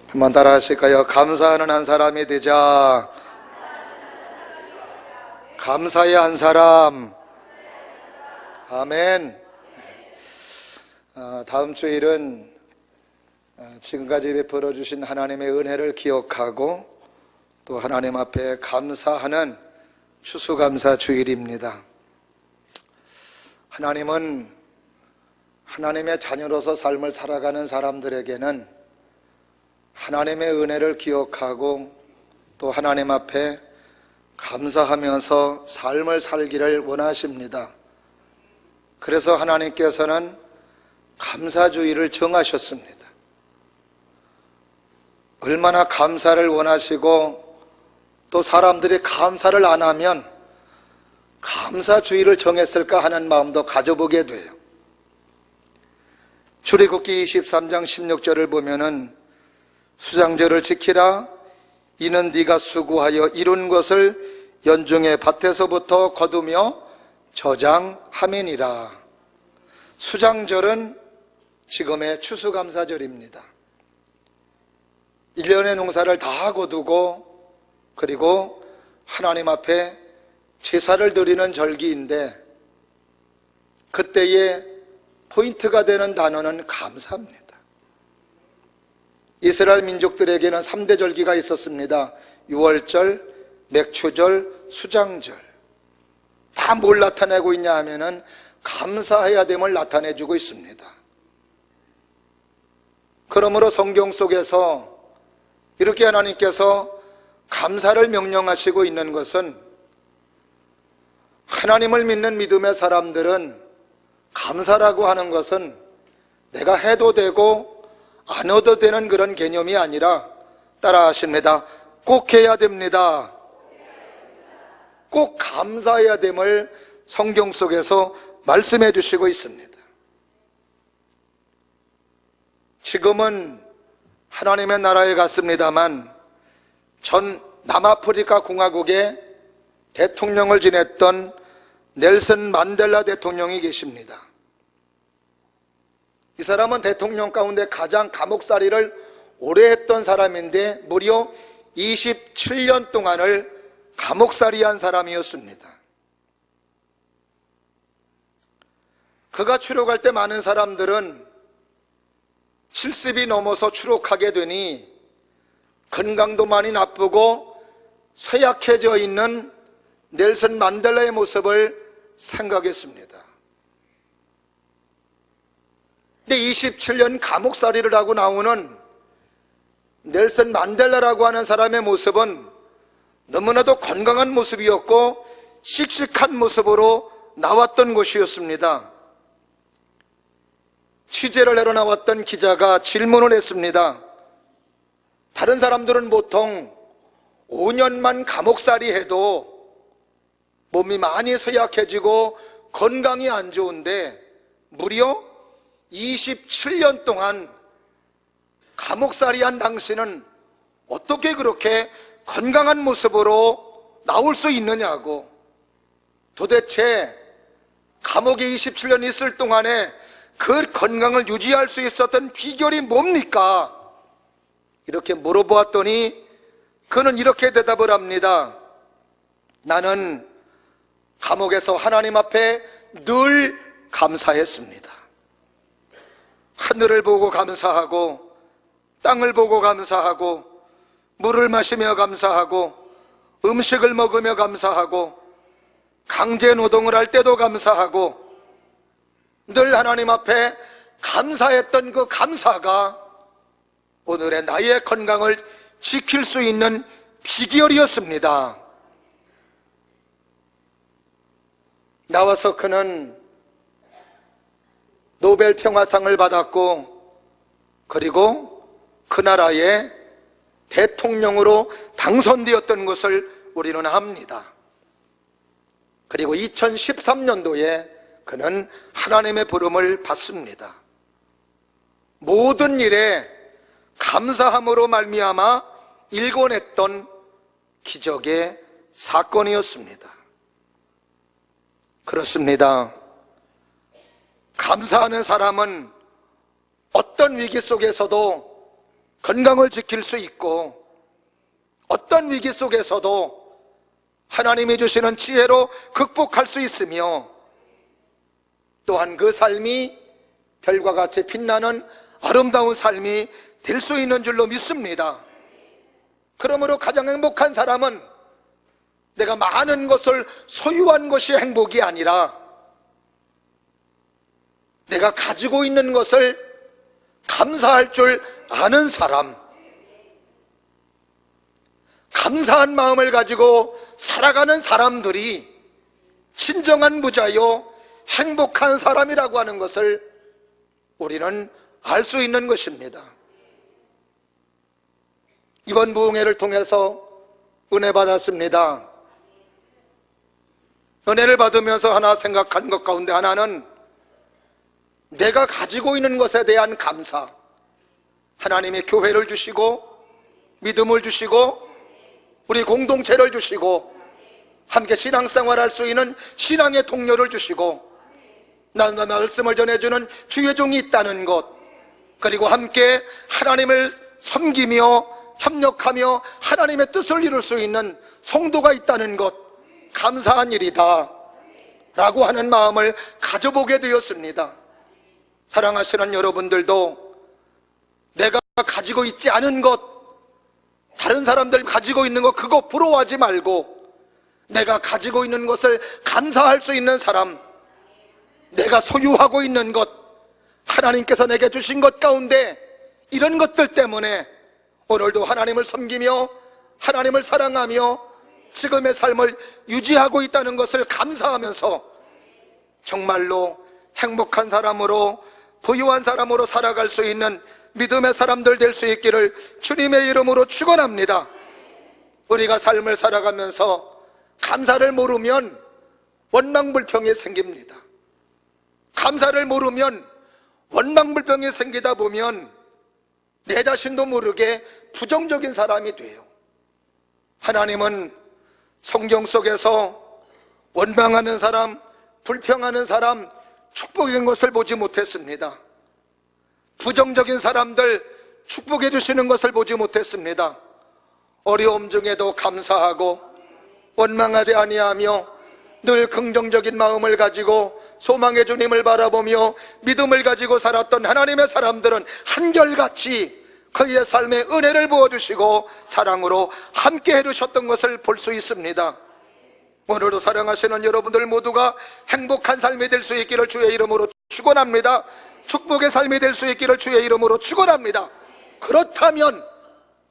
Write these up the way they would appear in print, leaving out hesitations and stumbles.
한번 따라 하실까요? 감사하는 한 사람이 되자. 감사의 한 사람. 아멘. 다음 주일은 지금까지 베풀어 주신 하나님의 은혜를 기억하고 또 하나님 앞에 감사하는 추수감사 주일입니다. 하나님은 하나님의 자녀로서 삶을 살아가는 사람들에게는 하나님의 은혜를 기억하고 또 하나님 앞에 감사하면서 삶을 살기를 원하십니다. 그래서 하나님께서는 감사주의를 정하셨습니다. 얼마나 감사를 원하시고 또 사람들이 감사를 안 하면 감사주의를 정했을까 하는 마음도 가져보게 돼요. 출애굽기 23장 16절을 보면은 수장절을 지키라. 이는 네가 수고하여 이룬 것을 연중의 밭에서부터 거두며 저장하매니라. 수장절은 지금의 추수감사절입니다. 1년의 농사를 다 거두고 그리고 하나님 앞에 제사를 드리는 절기인데 그때의 포인트가 되는 단어는 감사입니다. 이스라엘 민족들에게는 3대 절기가 있었습니다. 유월절, 맥추절, 수장절. 다 뭘 나타내고 있냐 하면은 감사해야 됨을 나타내주고 있습니다. 그러므로 성경 속에서 이렇게 하나님께서 감사를 명령하시고 있는 것은 하나님을 믿는 믿음의 사람들은 감사라고 하는 것은 내가 해도 되고 안 해도 되는 그런 개념이 아니라 따라 하십니다. 꼭 해야 됩니다. 꼭 감사해야 됨을 성경 속에서 말씀해 주시고 있습니다. 지금은 하나님의 나라에 갔습니다만 전 남아프리카 공화국의 대통령을 지냈던 넬슨 만델라 대통령이 계십니다. 이 사람은 대통령 가운데 가장 감옥살이를 오래 했던 사람인데 무려 27년 동안을 감옥살이한 사람이었습니다. 그가 추록할 때 많은 사람들은 70이 넘어서 추록하게 되니 건강도 많이 나쁘고 쇠약해져 있는 넬슨 만델라의 모습을 생각했습니다. 근데 27년 감옥살이를 하고 나오는 넬슨 만델라라고 하는 사람의 모습은 너무나도 건강한 모습이었고 씩씩한 모습으로 나왔던 것이었습니다. 취재를 하러 나왔던 기자가 질문을 했습니다. 다른 사람들은 보통 5년만 감옥살이 해도 몸이 많이 쇠약해지고 건강이 안 좋은데 무려 27년 동안 감옥살이한 당신은 어떻게 그렇게 건강한 모습으로 나올 수 있느냐고, 도대체 감옥에 27년 있을 동안에 그 건강을 유지할 수 있었던 비결이 뭡니까? 이렇게 물어보았더니 그는 이렇게 대답을 합니다. 나는 감옥에서 하나님 앞에 늘 감사했습니다. 하늘을 보고 감사하고 땅을 보고 감사하고 물을 마시며 감사하고 음식을 먹으며 감사하고 강제 노동을 할 때도 감사하고 늘 하나님 앞에 감사했던 그 감사가 오늘의 나의 건강을 지킬 수 있는 비결이었습니다. 나와서 그는 노벨 평화상을 받았고 그리고 그 나라의 대통령으로 당선되었던 것을 우리는 압니다. 그리고 2013년도에 그는 하나님의 부름을 받습니다. 모든 일에 감사함으로 말미암아 일궈냈던 기적의 사건이었습니다. 그렇습니다. 감사하는 사람은 어떤 위기 속에서도 건강을 지킬 수 있고 어떤 위기 속에서도 하나님이 주시는 지혜로 극복할 수 있으며 또한 그 삶이 별과 같이 빛나는 아름다운 삶이 될 수 있는 줄로 믿습니다. 그러므로 가장 행복한 사람은 내가 많은 것을 소유한 것이 행복이 아니라 내가 가지고 있는 것을 감사할 줄 아는 사람, 감사한 마음을 가지고 살아가는 사람들이 진정한 부자요 행복한 사람이라고 하는 것을 우리는 알 수 있는 것입니다. 이번 부흥회를 통해서 은혜 받았습니다. 은혜를 받으면서 하나 생각한 것 가운데 하나는 내가 가지고 있는 것에 대한 감사. 하나님의 교회를 주시고 믿음을 주시고 우리 공동체를 주시고 함께 신앙생활 할 수 있는 신앙의 동료를 주시고 나와 말씀을 전해주는 주의 종이 있다는 것, 그리고 함께 하나님을 섬기며 협력하며 하나님의 뜻을 이룰 수 있는 성도가 있다는 것, 감사한 일이다 라고 하는 마음을 가져보게 되었습니다. 사랑하시는 여러분들도 내가 가지고 있지 않은 것, 다른 사람들 가지고 있는 것 그거 부러워하지 말고 내가 가지고 있는 것을 감사할 수 있는 사람, 내가 소유하고 있는 것, 하나님께서 내게 주신 것 가운데 이런 것들 때문에 오늘도 하나님을 섬기며 하나님을 사랑하며 지금의 삶을 유지하고 있다는 것을 감사하면서 정말로 행복한 사람으로 부유한 사람으로 살아갈 수 있는 믿음의 사람들 될 수 있기를 주님의 이름으로 축원합니다. 우리가 삶을 살아가면서 감사를 모르면 원망불평이 생깁니다. 감사를 모르면 원망불평이 생기다 보면 내 자신도 모르게 부정적인 사람이 돼요. 하나님은 성경 속에서 원망하는 사람, 불평하는 사람, 축복인 것을 보지 못했습니다. 부정적인 사람들 축복해 주시는 것을 보지 못했습니다. 어려움 중에도 감사하고 원망하지 아니하며 늘 긍정적인 마음을 가지고 소망의 주님을 바라보며 믿음을 가지고 살았던 하나님의 사람들은 한결같이 그의 삶에 은혜를 부어주시고 사랑으로 함께 해주셨던 것을 볼 수 있습니다. 오늘도 사랑하시는 여러분들 모두가 행복한 삶이 될 수 있기를 주의 이름으로 축원합니다. 축복의 삶이 될 수 있기를 주의 이름으로 축원합니다. 그렇다면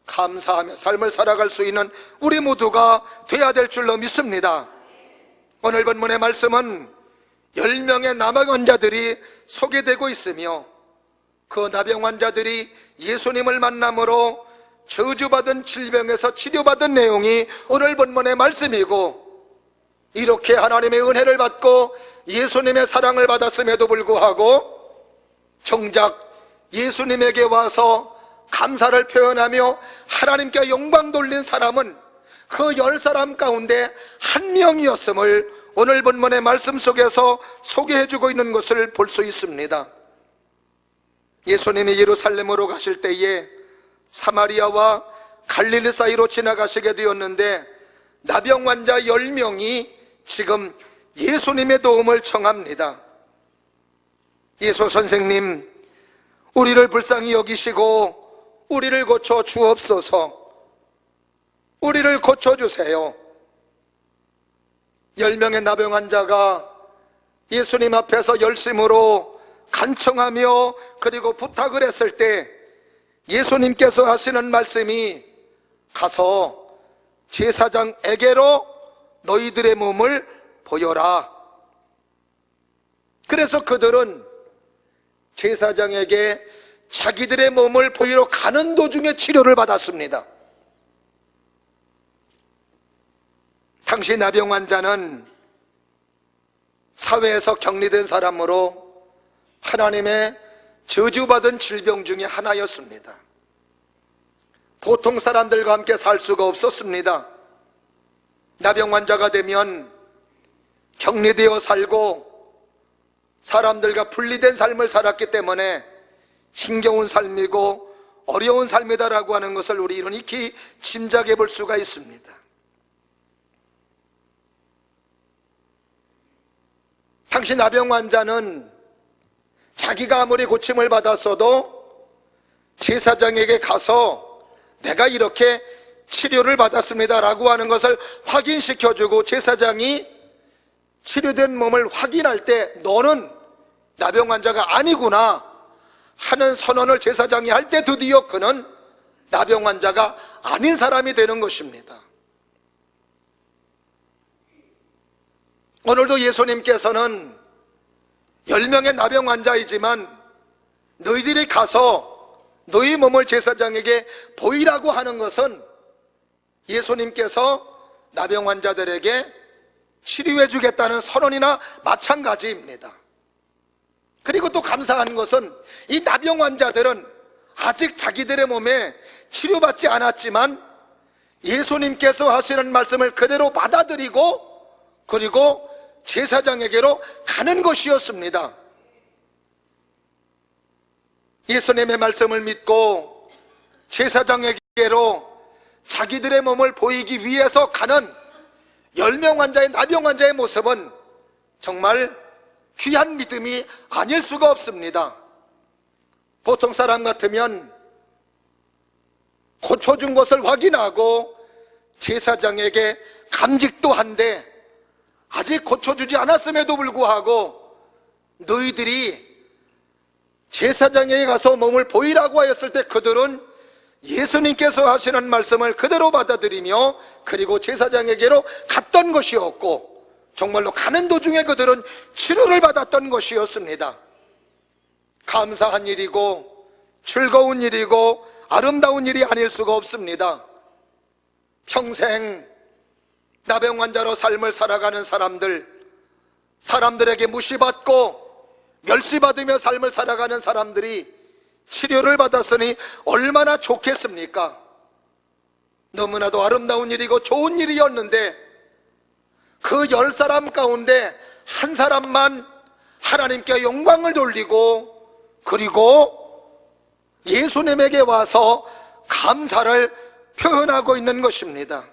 감사하며 삶을 살아갈 수 있는 우리 모두가 돼야 될 줄로 믿습니다. 오늘 본문의 말씀은 10명의 나병 환자들이 소개되고 있으며 그 나병 환자들이 예수님을 만남으로 저주받은 질병에서 치료받은 내용이 오늘 본문의 말씀이고, 이렇게 하나님의 은혜를 받고 예수님의 사랑을 받았음에도 불구하고 정작 예수님에게 와서 감사를 표현하며 하나님께 영광 돌린 사람은 그 10사람 가운데 한 명이었음을 오늘 본문의 말씀 속에서 소개해주고 있는 것을 볼 수 있습니다. 예수님이 예루살렘으로 가실 때에 사마리아와 갈릴리 사이로 지나가시게 되었는데 나병 환자 10명이 지금 예수님의 도움을 청합니다. 예수 선생님, 우리를 불쌍히 여기시고 우리를 고쳐 주옵소서. 우리를 고쳐주세요. 10명의 나병 환자가 예수님 앞에서 열심으로 간청하며 그리고 부탁을 했을 때 예수님께서 하시는 말씀이 가서 제사장에게로 너희들의 몸을 보여라. 그래서 그들은 제사장에게 자기들의 몸을 보이러 가는 도중에 치료를 받았습니다. 당시 나병 환자는 사회에서 격리된 사람으로 하나님의 저주받은 질병 중에 하나였습니다. 보통 사람들과 함께 살 수가 없었습니다. 나병 환자가 되면 격리되어 살고 사람들과 분리된 삶을 살았기 때문에 힘겨운 삶이고 어려운 삶이다라고 하는 것을 우리는 익히 짐작해 볼 수가 있습니다. 당시 나병 환자는 자기가 아무리 고침을 받았어도 제사장에게 가서 내가 이렇게 치료를 받았습니다 라고 하는 것을 확인시켜주고, 제사장이 치료된 몸을 확인할 때 너는 나병 환자가 아니구나 하는 선언을 제사장이 할 때 드디어 그는 나병 환자가 아닌 사람이 되는 것입니다. 오늘도 예수님께서는 10명의 나병 환자이지만 너희들이 가서 너희 몸을 제사장에게 보이라고 하는 것은 예수님께서 나병 환자들에게 치료해 주겠다는 선언이나 마찬가지입니다. 그리고 또 감사한 것은 이 나병 환자들은 아직 자기들의 몸에 치료받지 않았지만 예수님께서 하시는 말씀을 그대로 받아들이고 그리고 제사장에게로 가는 것이었습니다. 예수님의 말씀을 믿고 제사장에게로 자기들의 몸을 보이기 위해서 가는 10명 환자의 나병 환자의 모습은 정말 귀한 믿음이 아닐 수가 없습니다. 보통 사람 같으면 고쳐준 것을 확인하고 제사장에게 감직도 한데 아직 고쳐주지 않았음에도 불구하고 너희들이 제사장에게 가서 몸을 보이라고 하였을 때 그들은 예수님께서 하시는 말씀을 그대로 받아들이며 그리고 제사장에게로 갔던 것이었고, 정말로 가는 도중에 그들은 치료를 받았던 것이었습니다. 감사한 일이고 즐거운 일이고 아름다운 일이 아닐 수가 없습니다. 평생 나병 환자로 삶을 살아가는 사람들에게 무시받고 멸시받으며 삶을 살아가는 사람들이 치료를 받았으니 얼마나 좋겠습니까? 너무나도 아름다운 일이고 좋은 일이었는데 그 10사람 가운데 한 사람만 하나님께 영광을 돌리고 그리고 예수님에게 와서 감사를 표현하고 있는 것입니다.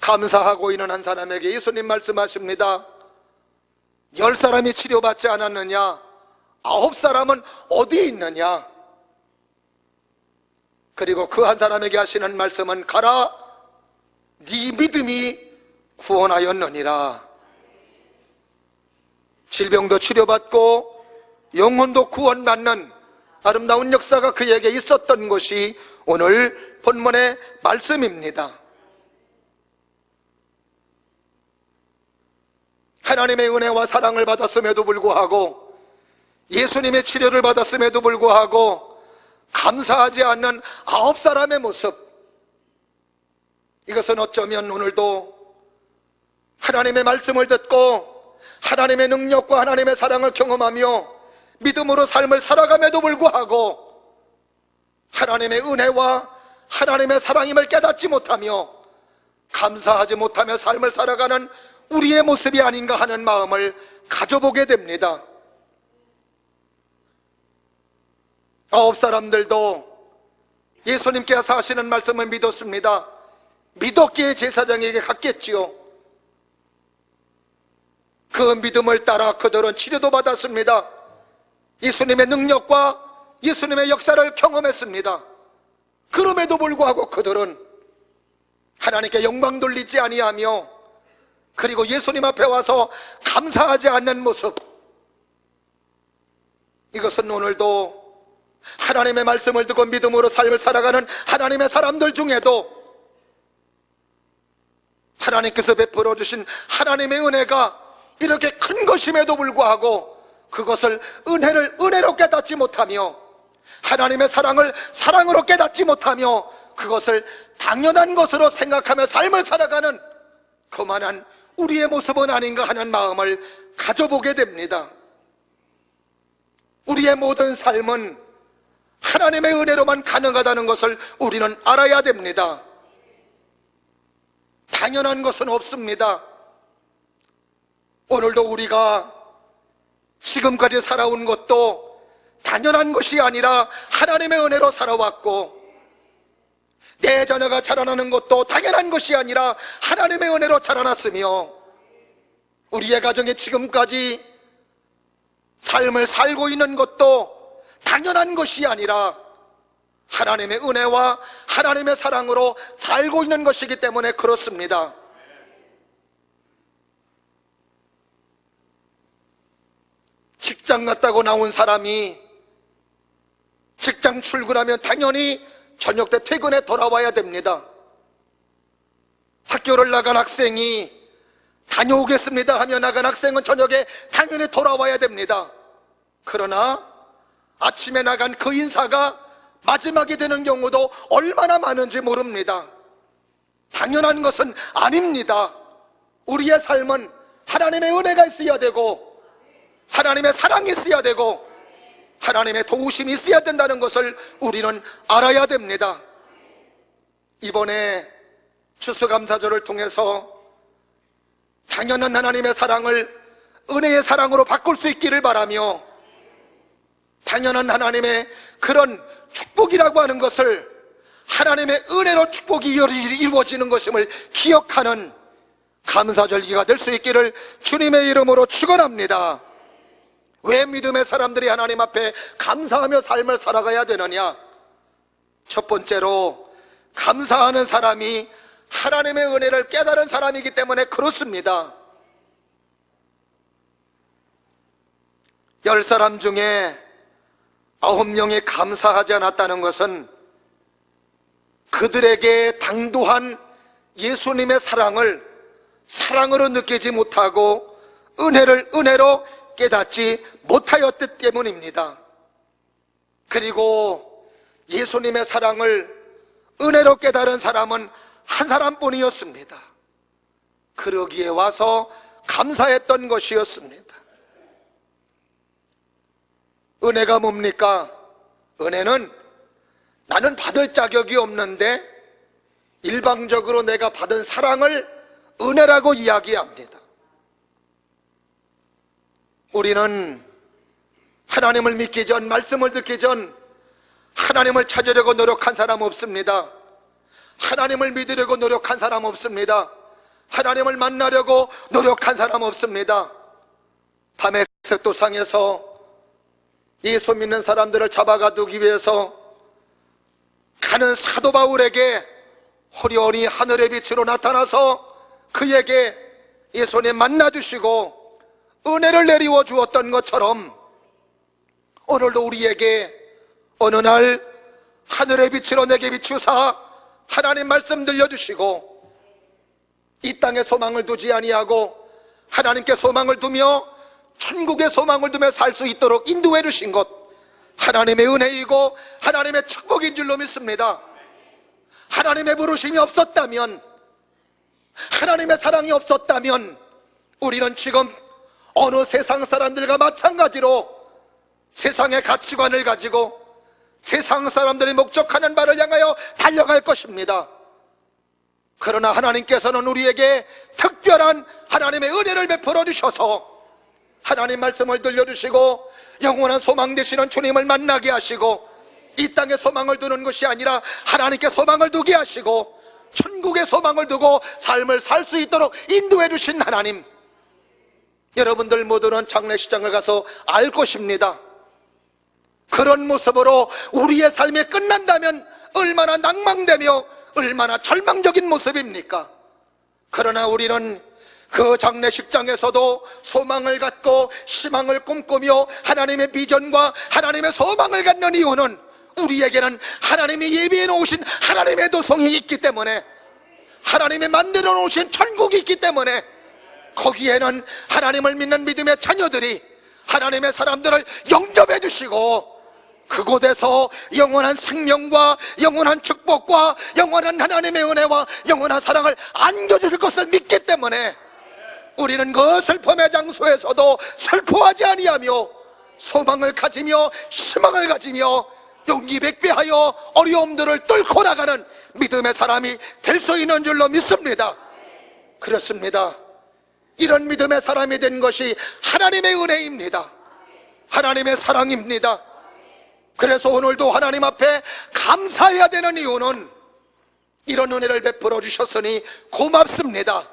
감사하고 있는 한 사람에게 예수님 말씀하십니다. 10사람이 치료받지 않았느냐? 9사람은 어디 있느냐? 그리고 그 한 사람에게 하시는 말씀은 가라, 네 믿음이 구원하였느니라. 질병도 치료받고 영혼도 구원받는 아름다운 역사가 그에게 있었던 것이 오늘 본문의 말씀입니다. 하나님의 은혜와 사랑을 받았음에도 불구하고 예수님의 치료를 받았음에도 불구하고 감사하지 않는 9사람의 모습, 이것은 어쩌면 오늘도 하나님의 말씀을 듣고 하나님의 능력과 하나님의 사랑을 경험하며 믿음으로 삶을 살아감에도 불구하고 하나님의 은혜와 하나님의 사랑임을 깨닫지 못하며 감사하지 못하며 삶을 살아가는 우리의 모습이 아닌가 하는 마음을 가져보게 됩니다. 9사람들도 예수님께서 하시는 말씀을 믿었습니다. 믿었기에 제사장에게 갔겠지요. 그 믿음을 따라 그들은 치료도 받았습니다. 예수님의 능력과 예수님의 역사를 경험했습니다. 그럼에도 불구하고 그들은 하나님께 영광 돌리지 아니하며 그리고 예수님 앞에 와서 감사하지 않는 모습, 이것은 오늘도 하나님의 말씀을 듣고 믿음으로 삶을 살아가는 하나님의 사람들 중에도 하나님께서 베풀어 주신 하나님의 은혜가 이렇게 큰 것임에도 불구하고 그것을 은혜로 깨닫지 못하며 하나님의 사랑을 사랑으로 깨닫지 못하며 그것을 당연한 것으로 생각하며 삶을 살아가는 그만한 우리의 모습은 아닌가 하는 마음을 가져보게 됩니다. 우리의 모든 삶은 하나님의 은혜로만 가능하다는 것을 우리는 알아야 됩니다. 당연한 것은 없습니다. 오늘도 우리가 지금까지 살아온 것도 당연한 것이 아니라 하나님의 은혜로 살아왔고, 내 자녀가 자라나는 것도 당연한 것이 아니라 하나님의 은혜로 자라났으며, 우리의 가정에 지금까지 삶을 살고 있는 것도 당연한 것이 아니라 하나님의 은혜와 하나님의 사랑으로 살고 있는 것이기 때문에 그렇습니다. 직장 갔다고 나온 사람이 직장 출근하면 당연히 저녁 때 퇴근해 돌아와야 됩니다. 학교를 나간 학생이 다녀오겠습니다 하며 나간 학생은 저녁에 당연히 돌아와야 됩니다. 그러나 아침에 나간 그 인사가 마지막이 되는 경우도 얼마나 많은지 모릅니다. 당연한 것은 아닙니다. 우리의 삶은 하나님의 은혜가 있어야 되고, 하나님의 사랑이 있어야 되고, 하나님의 도우심이 있어야 된다는 것을 우리는 알아야 됩니다. 이번에 추수감사절을 통해서 당연한 하나님의 사랑을 은혜의 사랑으로 바꿀 수 있기를 바라며, 당연한 하나님의 그런 축복이라고 하는 것을 하나님의 은혜로 축복이 이루어지는 것임을 기억하는 감사절기가 될 수 있기를 주님의 이름으로 축원합니다. 왜 믿음의 사람들이 하나님 앞에 감사하며 삶을 살아가야 되느냐? 첫 번째로 감사하는 사람이 하나님의 은혜를 깨달은 사람이기 때문에 그렇습니다. 10사람 중에 9명이 감사하지 않았다는 것은 그들에게 당도한 예수님의 사랑을 사랑으로 느끼지 못하고 은혜를 은혜로 깨닫지 못하였기 때문입니다. 그리고 예수님의 사랑을 은혜로 깨달은 사람은 한 사람뿐이었습니다. 그러기에 와서 감사했던 것이었습니다. 은혜가 뭡니까? 은혜는 나는 받을 자격이 없는데 일방적으로 내가 받은 사랑을 은혜라고 이야기합니다. 우리는 하나님을 믿기 전, 말씀을 듣기 전 하나님을 찾으려고 노력한 사람 없습니다. 하나님을 믿으려고 노력한 사람 없습니다. 하나님을 만나려고 노력한 사람 없습니다. 다메섹 도상에서 예수 믿는 사람들을 잡아가두기 위해서 가는 사도 바울에게 호련히 하늘의 빛으로 나타나서 그에게 예수님 만나주시고 은혜를 내리워 주었던 것처럼 오늘도 우리에게 어느 날 하늘의 빛으로 내게 비추사 하나님 말씀 들려주시고 이 땅에 소망을 두지 아니하고 하나님께 소망을 두며 천국에 소망을 두며 살 수 있도록 인도해 주신 것, 하나님의 은혜이고 하나님의 축복인 줄로 믿습니다. 하나님의 부르심이 없었다면, 하나님의 사랑이 없었다면 우리는 지금 어느 세상 사람들과 마찬가지로 세상의 가치관을 가지고 세상 사람들이 목적하는 바를 향하여 달려갈 것입니다. 그러나 하나님께서는 우리에게 특별한 하나님의 은혜를 베풀어 주셔서 하나님 말씀을 들려주시고 영원한 소망 되시는 주님을 만나게 하시고 이 땅에 소망을 두는 것이 아니라 하나님께 소망을 두게 하시고 천국에 소망을 두고 삶을 살 수 있도록 인도해 주신 하나님, 여러분들 모두는 장례식장을 가서 알 것입니다. 그런 모습으로 우리의 삶이 끝난다면 얼마나 낭망되며 얼마나 절망적인 모습입니까? 그러나 우리는 그 장례식장에서도 소망을 갖고 희망을 꿈꾸며 하나님의 비전과 하나님의 소망을 갖는 이유는 우리에게는 하나님이 예비해 놓으신 하나님의 도성이 있기 때문에, 하나님이 만들어 놓으신 천국이 있기 때문에 거기에는 하나님을 믿는 믿음의 자녀들이 하나님의 사람들을 영접해 주시고 그곳에서 영원한 생명과 영원한 축복과 영원한 하나님의 은혜와 영원한 사랑을 안겨주실 것을 믿기 때문에 우리는 그 슬픔의 장소에서도 슬퍼하지 아니하며 소망을 가지며 희망을 가지며 용기 백배하여 어려움들을 뚫고 나가는 믿음의 사람이 될 수 있는 줄로 믿습니다. 그렇습니다. 이런 믿음의 사람이 된 것이 하나님의 은혜입니다. 하나님의 사랑입니다. 그래서 오늘도 하나님 앞에 감사해야 되는 이유는 이런 은혜를 베풀어 주셨으니 고맙습니다.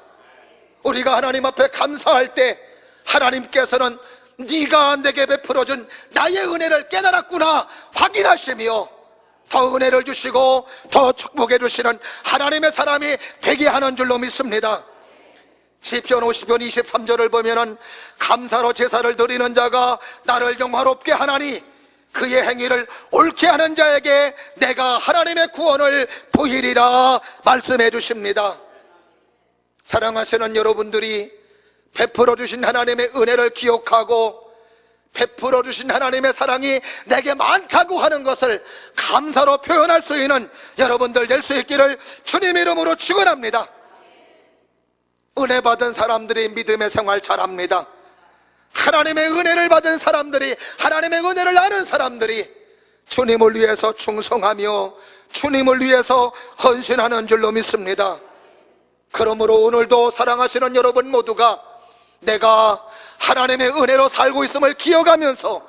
우리가 하나님 앞에 감사할 때 하나님께서는 네가 내게 베풀어준 나의 은혜를 깨달았구나 확인하시며 더 은혜를 주시고 더 축복해 주시는 하나님의 사람이 되게 하는 줄로 믿습니다. 시편 50편 23절을 보면은 감사로 제사를 드리는 자가 나를 영화롭게 하나니 그의 행위를 옳게 하는 자에게 내가 하나님의 구원을 보이리라 말씀해 주십니다. 사랑하시는 여러분들이 베풀어 주신 하나님의 은혜를 기억하고 베풀어 주신 하나님의 사랑이 내게 많다고 하는 것을 감사로 표현할 수 있는 여러분들 될 수 있기를 주님 이름으로 축원합니다. 은혜 받은 사람들이 믿음의 생활 잘합니다. 하나님의 은혜를 받은 사람들이, 하나님의 은혜를 아는 사람들이 주님을 위해서 충성하며 주님을 위해서 헌신하는 줄로 믿습니다. 그러므로 오늘도 사랑하시는 여러분 모두가 내가 하나님의 은혜로 살고 있음을 기억하면서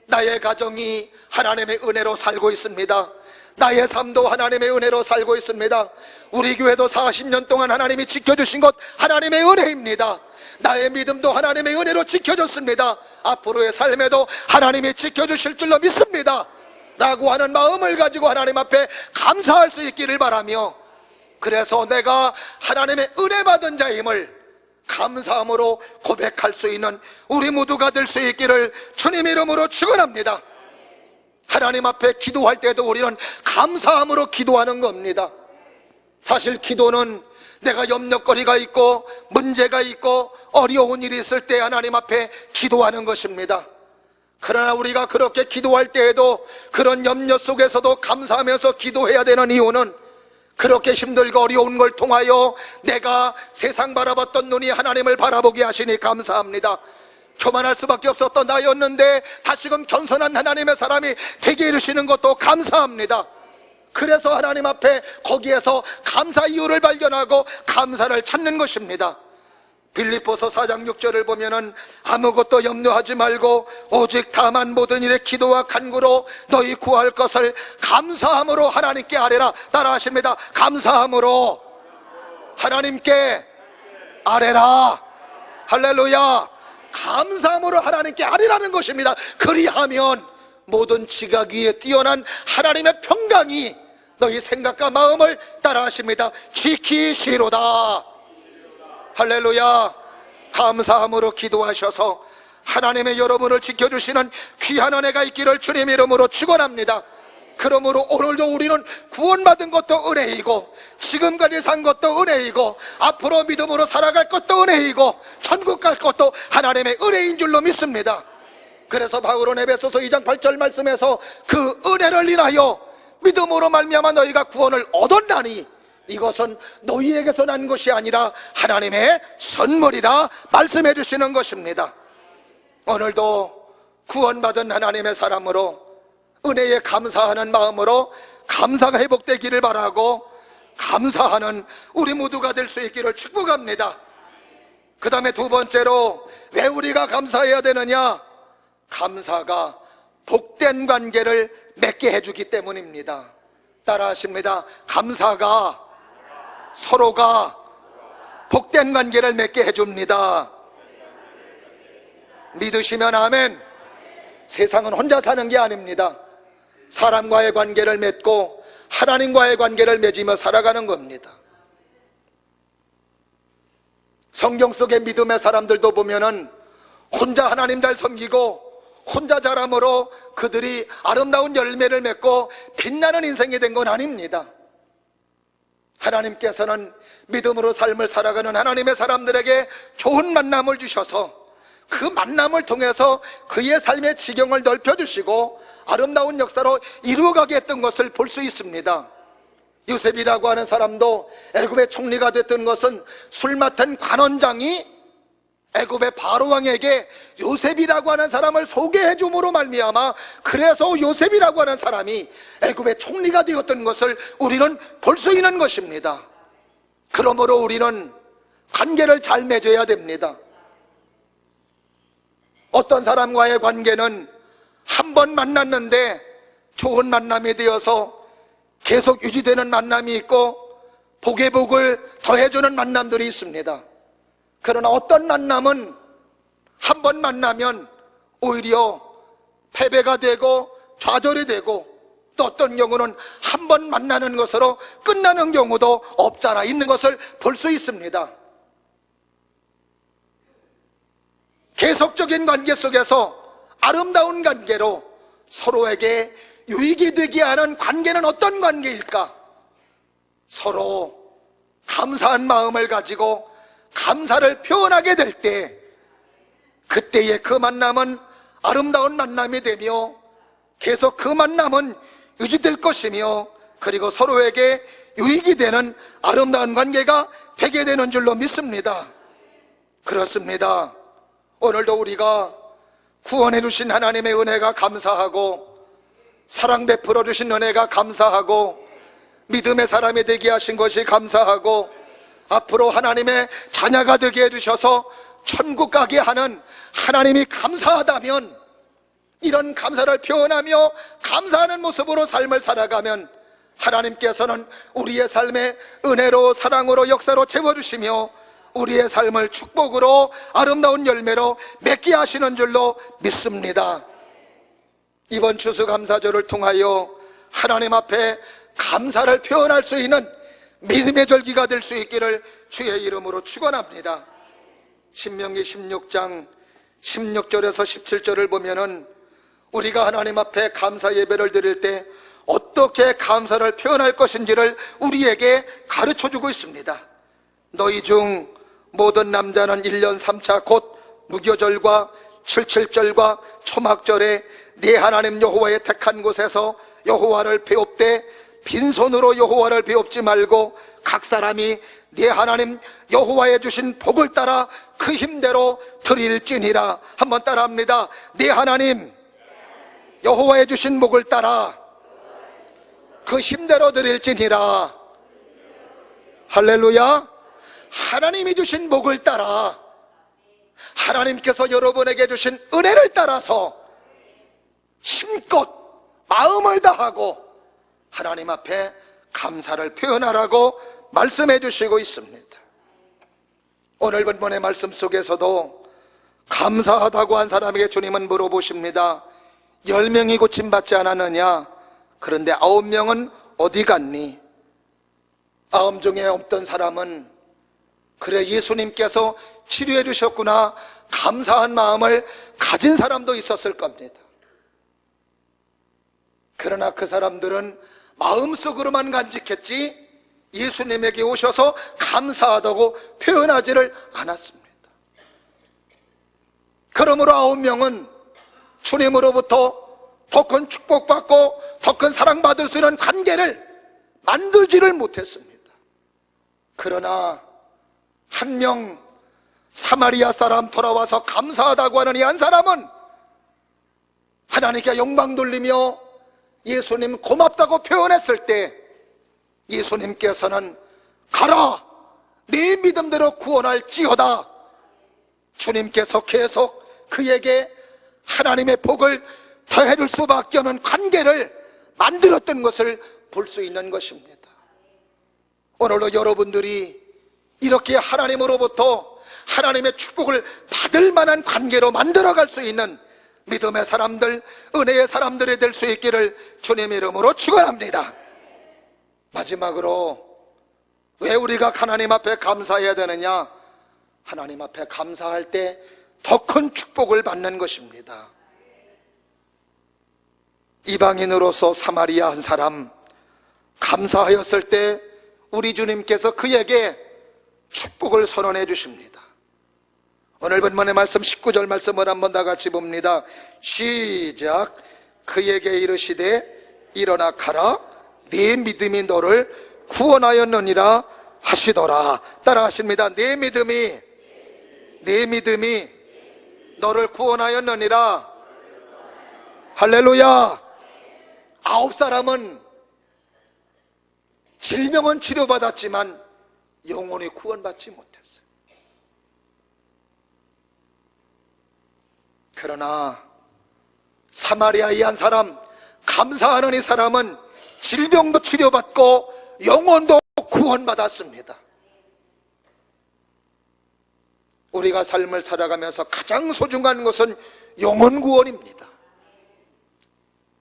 나의 가정이 하나님의 은혜로 살고 있습니다. 나의 삶도 하나님의 은혜로 살고 있습니다. 우리 교회도 40년 동안 하나님이 지켜주신 것 하나님의 은혜입니다. 나의 믿음도 하나님의 은혜로 지켜줬습니다. 앞으로의 삶에도 하나님이 지켜주실 줄로 믿습니다 라고 하는 마음을 가지고 하나님 앞에 감사할 수 있기를 바라며, 그래서 내가 하나님의 은혜 받은 자임을 감사함으로 고백할 수 있는 우리 모두가 될 수 있기를 주님 이름으로 축원합니다. 하나님 앞에 기도할 때도 우리는 감사함으로 기도하는 겁니다. 사실 기도는 내가 염려거리가 있고 문제가 있고 어려운 일이 있을 때 하나님 앞에 기도하는 것입니다. 그러나 우리가 그렇게 기도할 때에도 그런 염려 속에서도 감사하면서 기도해야 되는 이유는 그렇게 힘들고 어려운 걸 통하여 내가 세상 바라봤던 눈이 하나님을 바라보게 하시니 감사합니다. 교만할 수밖에 없었던 나였는데 다시금 겸손한 하나님의 사람이 되게 해주시는 것도 감사합니다. 그래서 하나님 앞에 거기에서 감사 이유를 발견하고 감사를 찾는 것입니다. 빌립보서 4장 6절을 보면은 아무것도 염려하지 말고 오직 다만 모든 일에 기도와 간구로 너희 구할 것을 감사함으로 하나님께 아뢰라. 따라하십니다. 감사함으로 하나님께 아뢰라. 할렐루야. 감사함으로 하나님께 아뢰라는 것입니다. 그리하면 모든 지각 위에 뛰어난 하나님의 평강이 너희 생각과 마음을 따라하십니다. 지키시로다. 할렐루야. 감사함으로 기도하셔서 하나님의 여러분을 지켜주시는 귀한 은혜가 있기를 주님 이름으로 축원합니다. 그러므로 오늘도 우리는 구원받은 것도 은혜이고 지금까지 산 것도 은혜이고 앞으로 믿음으로 살아갈 것도 은혜이고 천국 갈 것도 하나님의 은혜인 줄로 믿습니다. 그래서 바울은 에베소서 2장 8절 말씀에서 그 은혜를 인하여 믿음으로 말미암아 너희가 구원을 얻었나니 이것은 너희에게서 난 것이 아니라 하나님의 선물이라 말씀해 주시는 것입니다. 오늘도 구원받은 하나님의 사람으로 은혜에 감사하는 마음으로 감사가 회복되기를 바라고 감사하는 우리 모두가 될 수 있기를 축복합니다. 그 다음에 두 번째로 왜 우리가 감사해야 되느냐? 감사가 복된 관계를 맺게 해주기 때문입니다. 따라하십니다. 감사가 서로가 복된 관계를 맺게 해줍니다. 믿으시면 아멘. 세상은 혼자 사는 게 아닙니다. 사람과의 관계를 맺고 하나님과의 관계를 맺으며 살아가는 겁니다. 성경 속의 믿음의 사람들도 보면은 혼자 하나님 잘 섬기고 혼자 자람으로 그들이 아름다운 열매를 맺고 빛나는 인생이 된 건 아닙니다. 하나님께서는 믿음으로 삶을 살아가는 하나님의 사람들에게 좋은 만남을 주셔서 그 만남을 통해서 그의 삶의 지경을 넓혀주시고 아름다운 역사로 이루어가게 했던 것을 볼 수 있습니다. 요셉이라고 하는 사람도 애굽의 총리가 됐던 것은 술 맡은 관원장이 애굽의 바로왕에게 요셉이라고 하는 사람을 소개해 줌으로 말미암아 그래서 요셉이라고 하는 사람이 애굽의 총리가 되었던 것을 우리는 볼 수 있는 것입니다. 그러므로 우리는 관계를 잘 맺어야 됩니다. 어떤 사람과의 관계는 한 번 만났는데 좋은 만남이 되어서 계속 유지되는 만남이 있고 복의 복을 더해주는 만남들이 있습니다. 그러나 어떤 만남은 한 번 만나면 오히려 패배가 되고 좌절이 되고, 또 어떤 경우는 한 번 만나는 것으로 끝나는 경우도 없잖아 있는 것을 볼 수 있습니다. 계속적인 관계 속에서 아름다운 관계로 서로에게 유익이 되게 하는 관계는 어떤 관계일까? 서로 감사한 마음을 가지고 감사를 표현하게 될 때, 그때의 그 만남은 아름다운 만남이 되며 계속 그 만남은 유지될 것이며, 그리고 서로에게 유익이 되는 아름다운 관계가 되게 되는 줄로 믿습니다. 그렇습니다. 오늘도 우리가 구원해 주신 하나님의 은혜가 감사하고, 사랑 베풀어 주신 은혜가 감사하고, 믿음의 사람이 되게 하신 것이 감사하고, 앞으로 하나님의 자녀가 되게 해주셔서 천국 가게 하는 하나님이 감사하다면, 이런 감사를 표현하며 감사하는 모습으로 삶을 살아가면 하나님께서는 우리의 삶에 은혜로 사랑으로 역사로 채워주시며 우리의 삶을 축복으로 아름다운 열매로 맺게 하시는 줄로 믿습니다. 이번 추수감사절을 통하여 하나님 앞에 감사를 표현할 수 있는 믿음의 절기가 될 수 있기를 주의 이름으로 축원합니다. 신명기 16장 16절에서 17절을 보면은 우리가 하나님 앞에 감사 예배를 드릴 때 어떻게 감사를 표현할 것인지를 우리에게 가르쳐주고 있습니다. 너희 중 모든 남자는 1년 3차 곧 무교절과 77절과 초막절에 네 하나님 여호와의 택한 곳에서 여호와를 배웁되 빈손으로 여호와를 배웁지 말고 각 사람이 네 하나님 여호와의 주신 복을 따라 그 힘대로 드릴지니라. 한번 따라합니다. 네 하나님 여호와의 주신 복을 따라 그 힘대로 드릴지니라. 할렐루야. 하나님이 주신 복을 따라, 하나님께서 여러분에게 주신 은혜를 따라서 힘껏 마음을 다하고 하나님 앞에 감사를 표현하라고 말씀해 주시고 있습니다. 오늘 본문의 말씀 속에서도 감사하다고 한 사람에게 주님은 물어보십니다. 10명이 고침받지 않았느냐? 그런데 9명은 어디 갔니? 9 중에 없던 사람은 그래 예수님께서 치료해 주셨구나 감사한 마음을 가진 사람도 있었을 겁니다. 그러나 그 사람들은 마음속으로만 간직했지 예수님에게 오셔서 감사하다고 표현하지를 않았습니다. 그러므로 9명은 주님으로부터 더 큰 축복받고 더 큰 사랑받을 수 있는 관계를 만들지를 못했습니다. 그러나 한 명 사마리아 사람 돌아와서 감사하다고 하는 이 한 사람은 하나님께 영광 돌리며 예수님 고맙다고 표현했을 때 예수님께서는 가라 네 믿음대로 구원할지어다. 주님께서 계속 그에게 하나님의 복을 더해줄 수밖에 없는 관계를 만들었던 것을 볼 수 있는 것입니다. 오늘도 여러분들이 이렇게 하나님으로부터 하나님의 축복을 받을 만한 관계로 만들어갈 수 있는 믿음의 사람들, 은혜의 사람들이 될 수 있기를 주님 이름으로 축원합니다. 마지막으로 왜 우리가 하나님 앞에 감사해야 되느냐? 하나님 앞에 감사할 때 더 큰 축복을 받는 것입니다. 이방인으로서 사마리아 한 사람 감사하였을 때 우리 주님께서 그에게 축복을 선언해 주십니다. 오늘 본문의 말씀 19절 말씀을 한번 다 같이 봅니다. 시작. 그에게 이르시되 일어나 가라 네 믿음이 너를 구원하였느니라 하시더라. 따라 하십니다. 네 믿음이 너를 구원하였느니라. 할렐루야. 9사람은 질병은 치료받았지만 영혼이 구원받지 못했어요. 그러나 사마리아의 한 사람 감사하는 이 사람은 질병도 치료받고 영혼도 구원받았습니다. 우리가 삶을 살아가면서 가장 소중한 것은 영혼 구원입니다.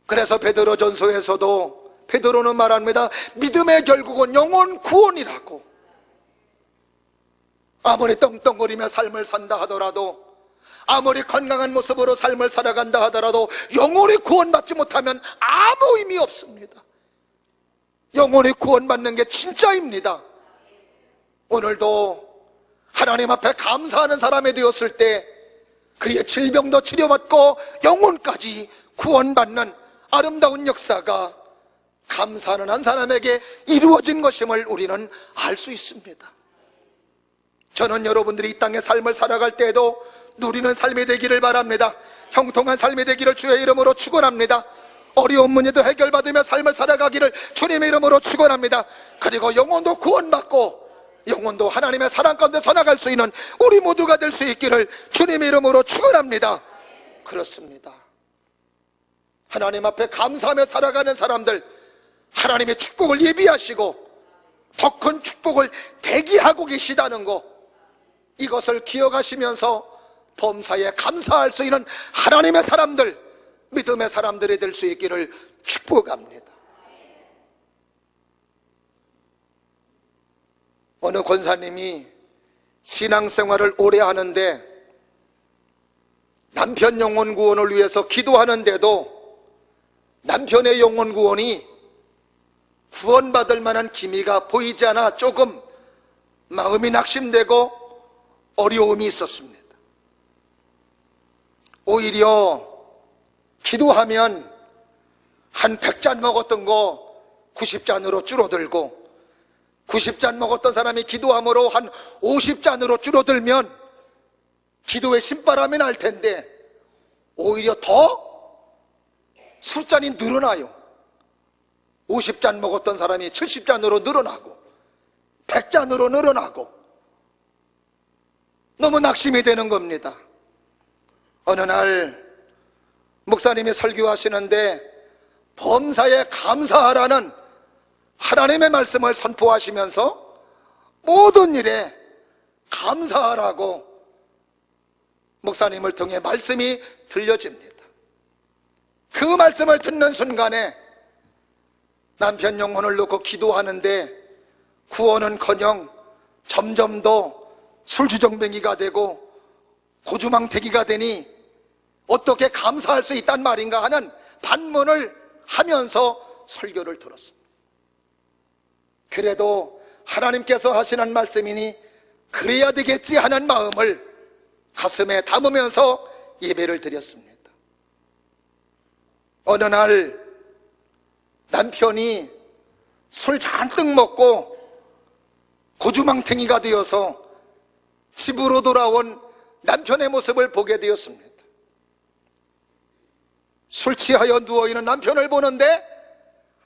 그래서 베드로전서에서도 베드로는 말합니다. 믿음의 결국은 영혼 구원이라고. 아무리 떵떵거리며 삶을 산다 하더라도, 아무리 건강한 모습으로 삶을 살아간다 하더라도 영혼이 구원받지 못하면 아무 의미 없습니다. 영혼이 구원받는 게 진짜입니다. 오늘도 하나님 앞에 감사하는 사람이 되었을 때 그의 질병도 치료받고 영혼까지 구원받는 아름다운 역사가 감사하는 한 사람에게 이루어진 것임을 우리는 알 수 있습니다. 저는 여러분들이 이 땅의 삶을 살아갈 때에도 누리는 삶이 되기를 바랍니다. 형통한 삶이 되기를 주의 이름으로 축원합니다. 어려운 문제도 해결받으며 삶을 살아가기를 주님의 이름으로 축원합니다. 그리고 영혼도 구원받고 영혼도 하나님의 사랑 가운데 서나갈 수 있는 우리 모두가 될 수 있기를 주님의 이름으로 축원합니다. 그렇습니다. 하나님 앞에 감사하며 살아가는 사람들, 하나님의 축복을 예비하시고 더 큰 축복을 대기하고 계시다는 것, 이것을 기억하시면서 범사에 감사할 수 있는 하나님의 사람들, 믿음의 사람들이 될 수 있기를 축복합니다. 어느 권사님이 신앙생활을 오래 하는데 남편 영혼 구원을 위해서 기도하는데도 남편의 영혼 구원이 구원받을 만한 기미가 보이지 않아 조금 마음이 낙심되고 어려움이 있었습니다. 오히려 기도하면 한 100잔 먹었던 거 90잔으로 줄어들고, 90잔 먹었던 사람이 기도함으로 한 50잔으로 줄어들면 기도에 신바람이 날 텐데 오히려 더 술잔이 늘어나요. 50잔 먹었던 사람이 70잔으로 늘어나고 100잔으로 늘어나고 너무 낙심이 되는 겁니다. 어느 날 목사님이 설교하시는데 범사에 감사하라는 하나님의 말씀을 선포하시면서 모든 일에 감사하라고 목사님을 통해 말씀이 들려집니다. 그 말씀을 듣는 순간에 남편 영혼을 놓고 기도하는데 구원은커녕 점점 더 술주정뱅이가 되고 고주망태기가 되니 어떻게 감사할 수 있단 말인가 하는 반문을 하면서 설교를 들었습니다. 그래도 하나님께서 하시는 말씀이니 그래야 되겠지 하는 마음을 가슴에 담으면서 예배를 드렸습니다. 어느 날 남편이 술 잔뜩 먹고 고주망탱이가 되어서 집으로 돌아온 남편의 모습을 보게 되었습니다. 술 취하여 누워있는 남편을 보는데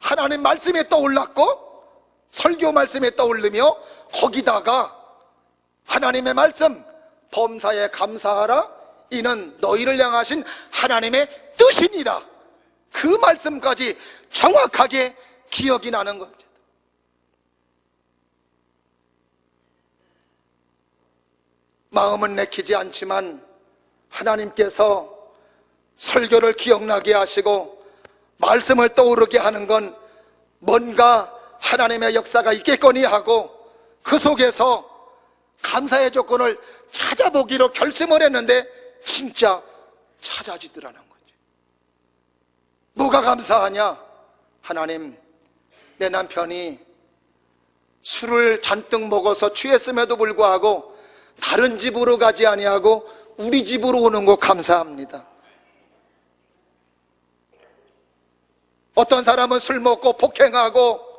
하나님 말씀이 떠올랐고 설교 말씀이 떠오르며 거기다가 하나님의 말씀, 범사에 감사하라, 이는 너희를 향하신 하나님의 뜻이니라, 그 말씀까지 정확하게 기억이 나는 겁니다. 마음은 내키지 않지만 하나님께서 설교를 기억나게 하시고 말씀을 떠오르게 하는 건 뭔가 하나님의 역사가 있겠거니 하고 그 속에서 감사의 조건을 찾아보기로 결심을 했는데 진짜 찾아지더라는 거죠. 뭐가 감사하냐? 하나님, 내 남편이 술을 잔뜩 먹어서 취했음에도 불구하고 다른 집으로 가지 아니하고 우리 집으로 오는 거 감사합니다. 어떤 사람은 술 먹고 폭행하고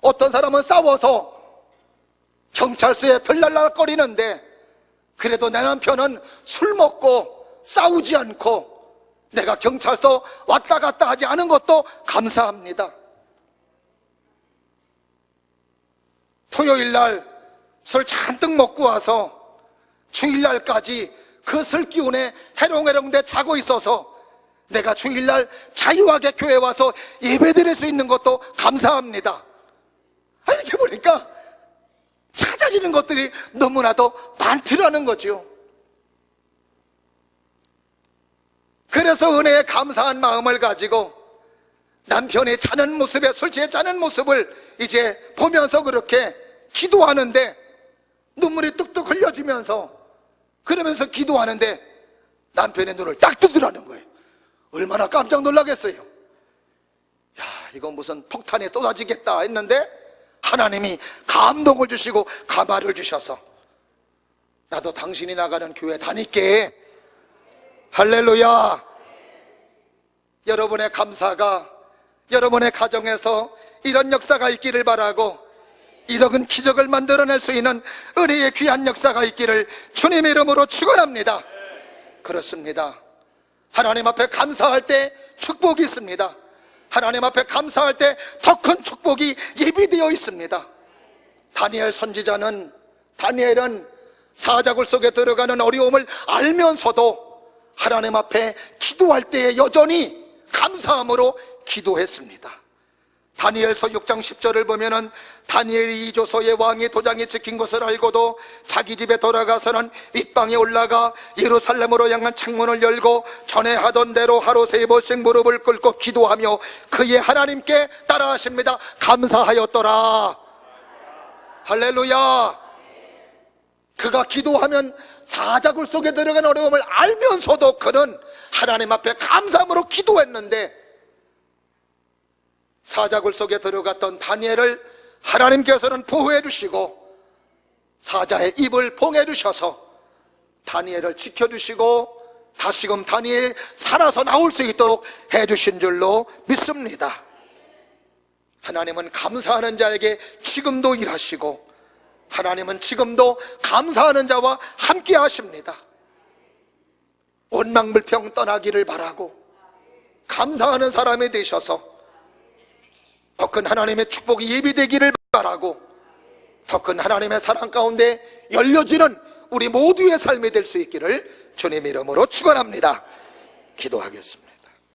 어떤 사람은 싸워서 경찰서에 들락날락거리는데 그래도 내 남편은 술 먹고 싸우지 않고 내가 경찰서 왔다 갔다 하지 않은 것도 감사합니다. 토요일날 술 잔뜩 먹고 와서 주일날까지 그 술 기운에 해롱해롱대 자고 있어서 내가 주일날 자유하게 교회 와서 예배드릴 수 있는 것도 감사합니다. 이렇게 보니까 찾아지는 것들이 너무나도 많더라는 거죠. 그래서 은혜에 감사한 마음을 가지고 남편이 자는 모습에, 술 취해 자는 모습을 이제 보면서 그렇게 기도하는데 눈물이 뚝뚝 흘려지면서, 그러면서 기도하는데 남편의 눈을 딱 뜨더라는 거예요. 얼마나 깜짝 놀라겠어요. 야, 이건 무슨 폭탄이 쏟아지겠다 했는데 하나님이 감동을 주시고 가마를 주셔서 나도 당신이 나가는 교회 다닐게. 할렐루야. 여러분의 감사가 여러분의 가정에서 이런 역사가 있기를 바라고, 이런 기적을 만들어낼 수 있는 은혜의 귀한 역사가 있기를 주님의 이름으로 축원합니다. 그렇습니다. 하나님 앞에 감사할 때 축복이 있습니다. 하나님 앞에 감사할 때 더 큰 축복이 예비되어 있습니다. 다니엘은 사자굴 속에 들어가는 어려움을 알면서도 하나님 앞에 기도할 때에 여전히 감사함으로 기도했습니다. 다니엘서 6장 10절을 보면은 다니엘이 이조서의 왕의 도장이 찍힌 것을 알고도 자기 집에 돌아가서는 윗방에 올라가 예루살렘으로 향한 창문을 열고 전에 하던 대로 하루 3번씩 무릎을 꿇고 기도하며 그의 하나님께 따라하십니다. 감사하였더라. 할렐루야. 그가 기도하면 사자굴 속에 들어간 어려움을 알면서도 그는 하나님 앞에 감사함으로 기도했는데, 사자굴 속에 들어갔던 다니엘을 하나님께서는 보호해 주시고 사자의 입을 봉해 주셔서 다니엘을 지켜주시고 다시금 다니엘 살아서 나올 수 있도록 해 주신 줄로 믿습니다. 하나님은 감사하는 자에게 지금도 일하시고 하나님은 지금도 감사하는 자와 함께 하십니다. 원망불평 떠나기를 바라고 감사하는 사람이 되셔서 더 큰 하나님의 축복이 예비되기를 바라고, 더 큰 하나님의 사랑 가운데 열려지는 우리 모두의 삶이 될 수 있기를 주님의 이름으로 축원합니다. 기도하겠습니다.